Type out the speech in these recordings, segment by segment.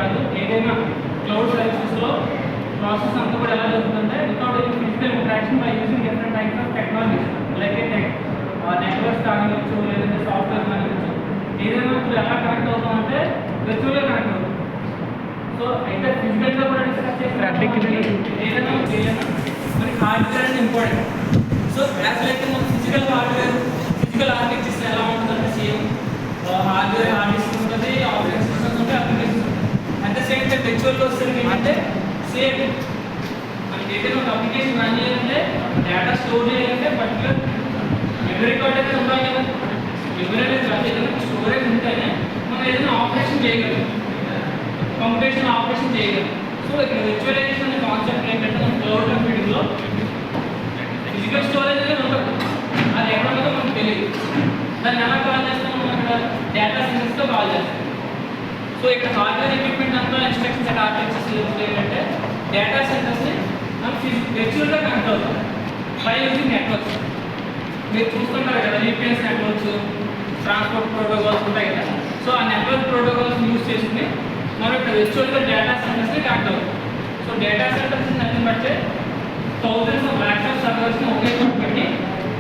కాదు, ఏదైనా క్లౌడ్ సర్వీసెస్లో ప్రాసెస్ అంతా కూడా ఎలా జరుగుతుందంటే without any physical interaction by using different types of technologies like networks కానివచ్చు, లేదంటే సాఫ్ట్వేర్ కానివచ్చు, ఏదైనా ఇప్పుడు ఎలా కనెక్ట్ అవుతామంటే విర్చువల్గా కనెక్ట్ అవుతుంది. సో అయితే ఫిజికల్గా కూడా డిస్కస్ చేస్తే ఏదైనా మనకి హార్డ్వేర్ అనేది ఇంపార్టెంట్. సో యాజ్ లైక్ మన ఫిజికల్ ఆర్కిటెక్చర్ ఎలా ఉంటుందంటే సేమ్ హార్డ్వేర్ హార్డ్ డిస్క్ ఉంటుంది, ఆపరేటింగ్ సిస్టమ్స్ ఉంటాయి, అప్లికేషన్స్ ఉంటాయి. అట్ ద సేమ్ టైం విర్చువల్గా వస్తుంది ఏంటంటే సేమ్ మనకి ఏదైనా ఒక అప్లికేషన్ రన్ చేయాలంటే డేటా స్టోర్ చేయాలంటే పర్టికులర్ మెమరీ కార్డ్ అయితే ఉండాలి కదా. మెమరీ అనేది కాదు, ఏదైనా స్టోరేజ్ ఉంటేనే మనం ఏదైనా ఆపరేషన్ చేయగలం, కంప్యూటేషన్ ఆపరేషన్ చేయగలం. సో ఇక్కడ విర్చువలైజేషన్ అనే కాన్సెప్ట్ ఏంటంటే మనం క్లౌడ్ కంప్యూటింగ్లో ఫిజికల్ స్టోరేజ్ అనేది ఉంటుంది, అది ఎక్కడ ఉంటుందో మనకు తెలియదు. దాన్ని ఎలా కాల్ చేస్తాం మనం అక్కడ డేటా సెంటర్స్తో కాల్ చేస్తాం. సో ఇక్కడ హార్డ్వేర్ ఎక్విప్మెంట్ అంతా ఇన్స్ట్రక్షన్స్ అండ్ ఆర్కిటెక్చర్స్ ఏంటంటే డేటా సెంటర్స్ని మనం విర్చువల్గా కనెక్ట్ అవుతాం బై యూజింగ్ నెట్వర్క్స్. మీరు చూస్తుంటారు కదా యూపీఎస్ నెట్వర్క్స్, ట్రాన్స్పోర్ట్ ప్రోటోకాల్స్ ఉంటాయి కదా. సో ఆ నెట్వర్క్ ప్రోటోకాల్స్ యూజ్ చేసుకుని మనం ఇక్కడ విర్చువల్గా డేటా సెంటర్స్ని కనెక్ట్ అవుతాం. So data centers nothing but thousands of racks of సర్వర్స్ని ఒకే చోట పెట్టి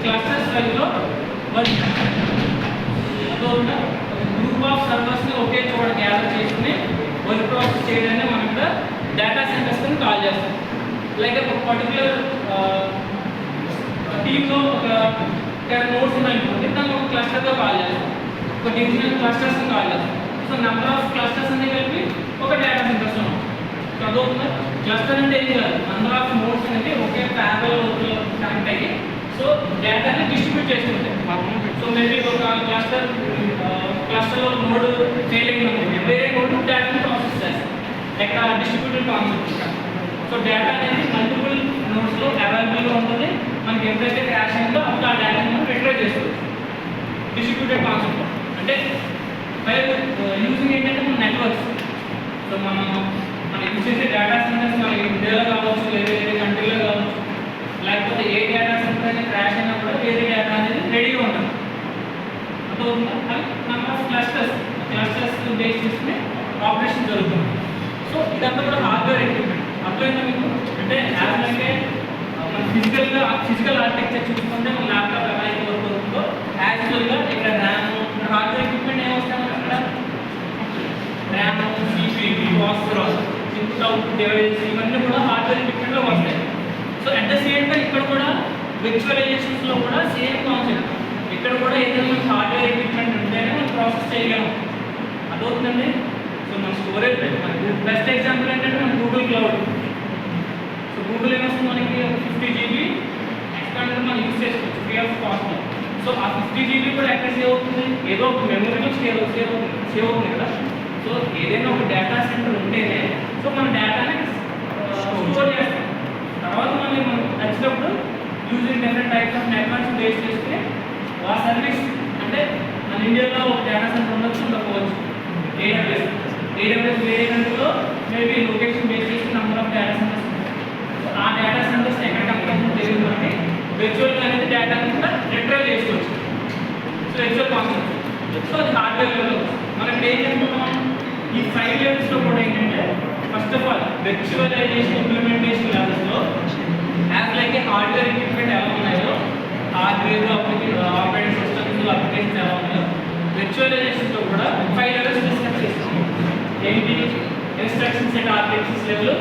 క్లస్టర్స్ వైజ్లో వర్క్ గ్రూప్ ఆఫ్ సర్వర్స్ని ఒకే చోట గ్యాదర్ చేసుకుని వర్క్ ప్రాసెస్ చేయడాన్ని మనం ఇక్కడ డేటా సెంటర్స్ని కాల్ చేస్తాం. లైక్ ఒక పర్టికులర్ టీంలో ఒక 10 నోడ్స్ ఉన్నాయనుకోండి, దాన్ని ఒక క్లస్టర్గా కాల్ చేస్తాం, ఒక డివిజనల్ క్లస్టర్స్ని కాల్ చేస్తాం. సో నెంబర్ ఆఫ్ క్లస్టర్స్ అన్ని కలిపి ఒక డేటా సెంటర్స్ ఉన్నాం. చదువుతుంది క్లస్టర్ అంటే ఏం కాదు, నెంబర్ ఆఫ్ నోడ్స్ అనేది ఒకే ప్యారలల్ కనెక్ట్ అయ్యి సో డేటాని డిస్ట్రిబ్యూట్ చేసుకుంటాయి. సో మేబీ ఒక క్లస్టర్లో నోడ్ ఫెయిలింగ్ ఉంది, వేరే నోడ్ డేటాని ప్రాసెస్ చేస్తాం, ఎక్కడ డిస్ట్రిబ్యూటెడ్ కాన్సెప్ట్. సో డేటా అనేది మల్టిపుల్ నోడ్స్లో అవైలబుల్గా ఉంటుంది. మనకి ఎప్పుడైతే క్రాష్ అయిందో అప్పుడు ఆ డేటాని మనం రిట్రైవ్ చేసుకోవచ్చు. డిస్ట్రిబ్యూటెడ్ కాన్సెప్ట్ అంటే బై యూజింగ్ ఏంటంటే మన నెట్వర్క్స్. సో మనం యూజ్ చేసే డేటా సెంటర్స్ మనకి ఇండియాలో కావచ్చు, వేరే వేరే కంట్రీలో కావచ్చు, లేకపోతే ఏ డేటా సెంటర్ అనేది క్రాష్ అయినా కూడా వేరే డేటా అనేది రెడీగా ఉంటుంది. అది నెంబర్ ఆఫ్ క్లస్టర్స్ బేస్ చేసుకుని ఆపరేషన్ జరుగుతుంది. సో ఇదంతా కూడా హార్డ్వేర్ ఎక్విప్మెంట్. అర్థమైందా మీకు? అంటే యాజ్ అంటే మన ఫిజికల్ ఆర్కిటెక్చర్ చూసుకుంటే మన ల్యాప్టాప్ ఎలా అయితే వర్క్ అవుతుందో యాక్చువల్గా ఇక్కడ ర్యామ్ హార్డ్వేర్ ఎక్విప్మెంట్ ఏమొస్తాయి మనకి అక్కడ RAM, CPU, processor, input output device ఇవన్నీ కూడా హార్డ్వేర్ ఎక్విప్మెంట్లో వస్తాయి. So at the same time ఇక్కడ కూడా విర్చువలైజేషన్స్లో కూడా సేమ్ కాన్సెప్ట్. ఇక్కడ కూడా ఏదైనా మనకి హార్డ్వేర్ ఎక్విప్మెంట్ ఉంటేనే మనం ప్రాసెస్ చేయగలం. అదవుతుందండి. సో మన స్టోరేజ్ మనకి బెస్ట్ ఎగ్జాంపుల్ ఏంటంటే మన గూగుల్ క్లౌడ్. సో గూగుల్ ఏమొస్తుంది మనకి 50 GB ఎక్స్పాండర్ మనం యూజ్ చేసుకోవచ్చు ఫ్రీ ఆఫ్ కాస్ట్. సో ఆ 50 GB కూడా ఎక్కడ సేవ్ అవుతుంది, ఏదో ఒక మెమరీలో సేవ్ అవుతుంది కదా. సో ఏదైనా ఒక డేటా సెంటర్ ఉంటేనే సో మన డేటాని స్టోర్ చేస్తాం. తర్వాత మనకి మనకు నచ్చినప్పుడు using different types of networks base చేసుకుని ఆ సర్వీస్ అంటే మన ఇండియాలో ఒక డేటా సెంటర్ ఉండకపోవచ్చు. AWS వేరే కంట్రీలో మేబీ లొకేషన్ బేస్ చేసి నెంబర్ ఆఫ్ డేటా సెంటర్స్ ఉంటాయి. సో ఆ డేటా సెంటర్స్ ఎక్కడ కంపెనీ తెలియదు కాబట్టి విర్చువల్గా అనేది డేటాని కూడా రిట్రైవ్ చేసుకోవచ్చు. So virtual concept. సో అది హార్డ్వేర్ లెవెల్. మనం ఏం చెప్పుకున్నాం ఈ 5 లెవెల్స్లో కూడా ఏంటంటే first of all virtualization implementation లెవెల్స్లో యాజ్ లైక్ ఏ హార్డ్వేర్ ఎక్విప్మెంట్ ఎలా ఉన్నాయో, హార్డ్వేర్ ఆపరేటింగ్ సిస్టమ్స్ అప్లికేషన్స్ ఎలా ఉన్నాయో, విర్చువలైజేషన్లో కూడా 5 లెవెల్స్ డిస్కస్ చేస్తాం. ఏంటి? Instructions and architectures level,